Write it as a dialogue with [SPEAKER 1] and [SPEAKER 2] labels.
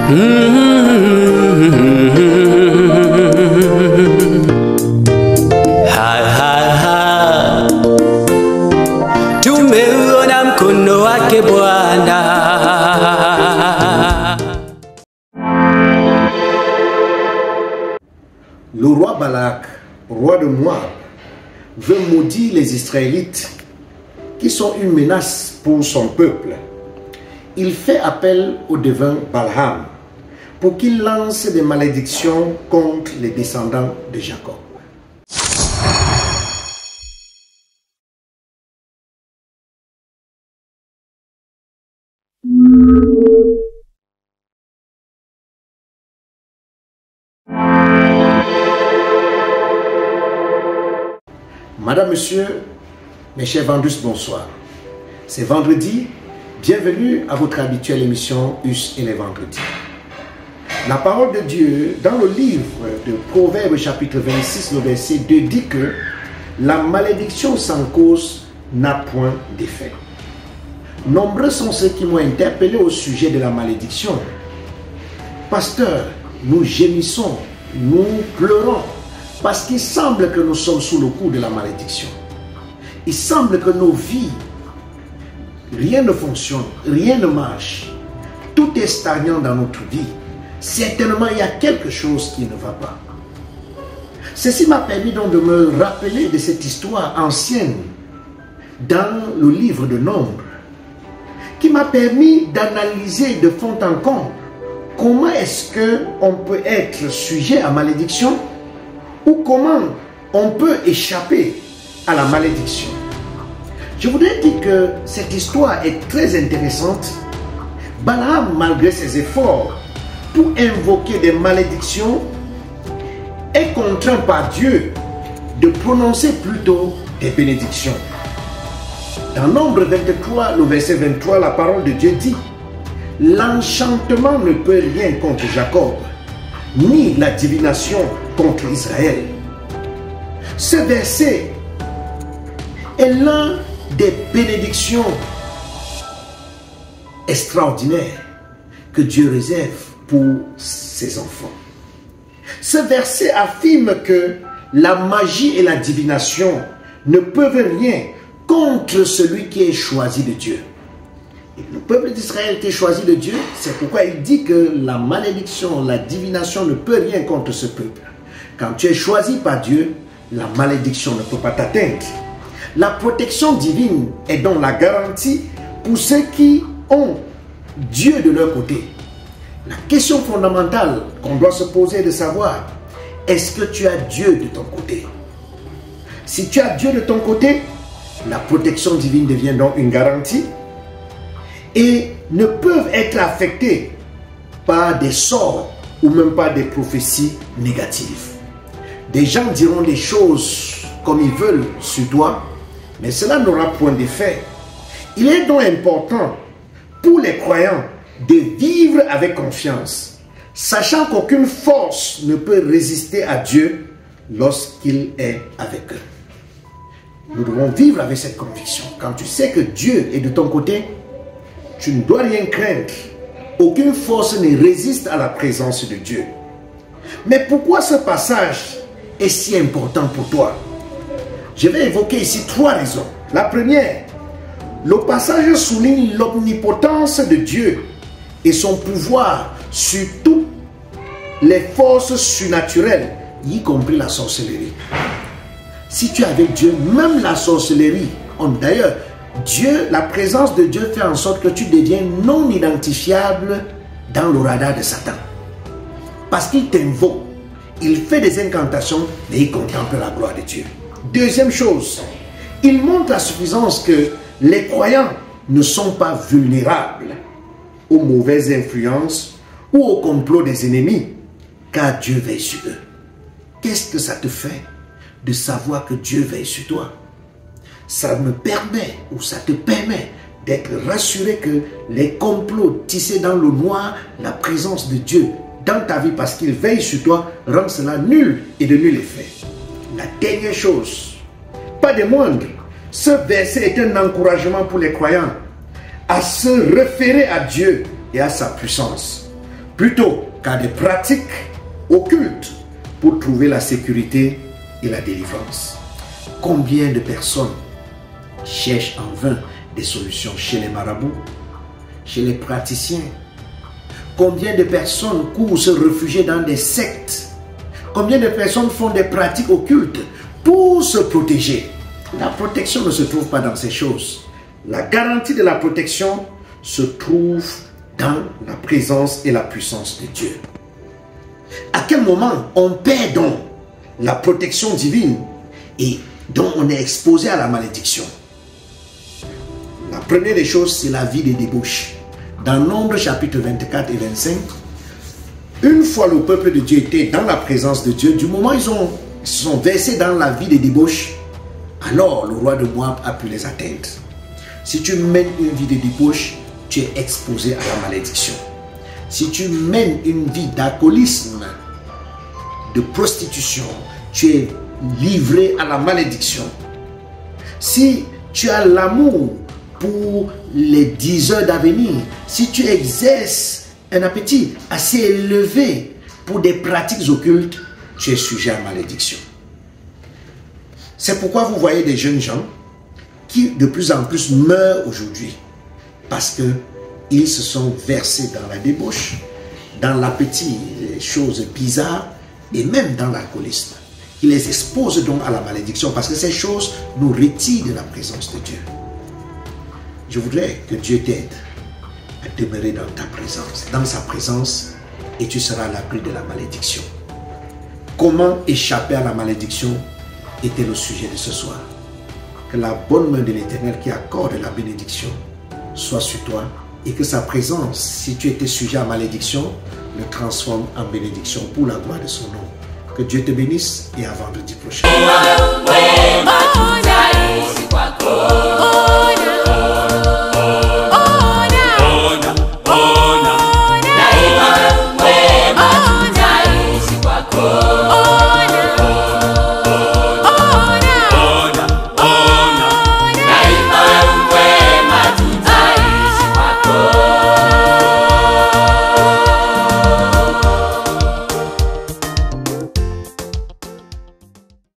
[SPEAKER 1] Tumeona mkono wake Bwana.
[SPEAKER 2] Le roi Balak, roi de Moab, veut maudire les Israélites qui sont une menace pour son peuple. Il fait appel au divin Balaam pour qu'il lance des malédictions contre les descendants de Jacob. Madame, Monsieur, mes chers vendus, bonsoir. C'est vendredi, bienvenue à votre habituelle émission Us et les vendredis. La parole de Dieu, dans le livre de Proverbes chapitre 26, le verset 2, dit que la malédiction sans cause n'a point d'effet. Nombreux sont ceux qui m'ont interpellé au sujet de la malédiction. Pasteur, nous gémissons, nous pleurons, parce qu'il semble que nous sommes sous le coup de la malédiction. Il semble que nos vies, rien ne fonctionne, rien ne marche. Tout est stagnant dans notre vie. Certainement, il y a quelque chose qui ne va pas. Ceci m'a permis donc de me rappeler de cette histoire ancienne dans le livre de Nombres, qui m'a permis d'analyser de fond en comble comment est-ce qu'on peut être sujet à malédiction ou comment on peut échapper à la malédiction. Je voudrais dire que cette histoire est très intéressante. Balaam, malgré ses efforts pour invoquer des malédictions, est contraint par Dieu de prononcer plutôt des bénédictions. Dans Nombre 23, le verset 23, la parole de Dieu dit: l'enchantement ne peut rien contre Jacob, ni la divination contre Israël. Ce verset est l'un des bénédictions extraordinaires que Dieu réserve pour ses enfants. Ce verset affirme que la magie et la divination ne peuvent rien contre celui qui est choisi de Dieu. Et le peuple d'Israël était choisi de Dieu, c'est pourquoi il dit que la malédiction, la divination ne peut rien contre ce peuple. Quand tu es choisi par Dieu, la malédiction ne peut pas t'atteindre. La protection divine est donc la garantie pour ceux qui ont Dieu de leur côté. La question fondamentale qu'on doit se poser est de savoir, est-ce que tu as Dieu de ton côté? Si tu as Dieu de ton côté, la protection divine devient donc une garantie et ne peuvent être affectés par des sorts ou même par des prophéties négatives. Des gens diront des choses comme ils veulent sur toi, mais cela n'aura point d'effet. Il est donc important pour les croyants de vivre avec confiance, sachant qu'aucune force ne peut résister à Dieu lorsqu'il est avec eux. Nous devons vivre avec cette conviction. Quand tu sais que Dieu est de ton côté, tu ne dois rien craindre. Aucune force ne résiste à la présence de Dieu. Mais pourquoi ce passage est si important pour toi? Je vais évoquer ici 3 raisons. La première, le passage souligne l'omnipotence de Dieu et son pouvoir sur toutes les forces surnaturelles, y compris la sorcellerie. Si tu es avec Dieu, même la sorcellerie, d'ailleurs, Dieu, la présence de Dieu fait en sorte que tu deviens non identifiable dans le radar de Satan. Parce qu'il t'invoque, il fait des incantations, mais il contemple la gloire de Dieu. Deuxième chose, il montre à suffisance que les croyants ne sont pas vulnérables aux mauvaises influences ou au complot des ennemis, car Dieu veille sur eux. Qu'est-ce que ça te fait de savoir que Dieu veille sur toi? Ça me permet, ou ça te permet d'être rassuré que les complots tissés dans le noir, la présence de Dieu dans ta vie parce qu'il veille sur toi, rend cela nul et de nul effet. La dernière chose, pas des moindres, ce verset est un encouragement pour les croyants à se référer à Dieu et à sa puissance. plutôt qu'à des pratiques occultes pour trouver la sécurité et la délivrance. Combien de personnes cherchent en vain des solutions chez les marabouts, chez les praticiens? Combien de personnes courent se réfugier dans des sectes? Combien de personnes font des pratiques occultes pour se protéger? La protection ne se trouve pas dans ces choses. La garantie de la protection se trouve dans la présence et la puissance de Dieu. À quel moment on perd donc la protection divine et dont on est exposé à la malédiction? La première des choses, c'est la vie des débauches. Dans Nombre chapitre 24 et 25, une fois le peuple de Dieu était dans la présence de Dieu, du moment où ils se sont versés dans la vie des débauches, alors le roi de Moab a pu les atteindre. Si tu mènes une vie de débauche, tu es exposé à la malédiction. Si tu mènes une vie d'alcoolisme, de prostitution, tu es livré à la malédiction. Si tu as l'amour pour les 10 heures d'avenir, si tu exerces un appétit assez élevé pour des pratiques occultes, tu es sujet à malédiction. C'est pourquoi vous voyez des jeunes gens qui de plus en plus meurent aujourd'hui, parce qu'ils se sont versés dans la débauche, dans l'appétit, les choses bizarres, et même dans l'alcoolisme. Il les expose donc à la malédiction, parce que ces choses nous retirent de la présence de Dieu. Je voudrais que Dieu t'aide à demeurer dans ta présence, dans sa présence, et tu seras à l'abri de la malédiction. Comment échapper à la malédiction était le sujet de ce soir. Que la bonne main de l'Éternel qui accorde la bénédiction soit sur toi, et que sa présence, si tu étais sujet à malédiction, le transforme en bénédiction pour la gloire de son nom. Que Dieu te bénisse et à vendredi prochain.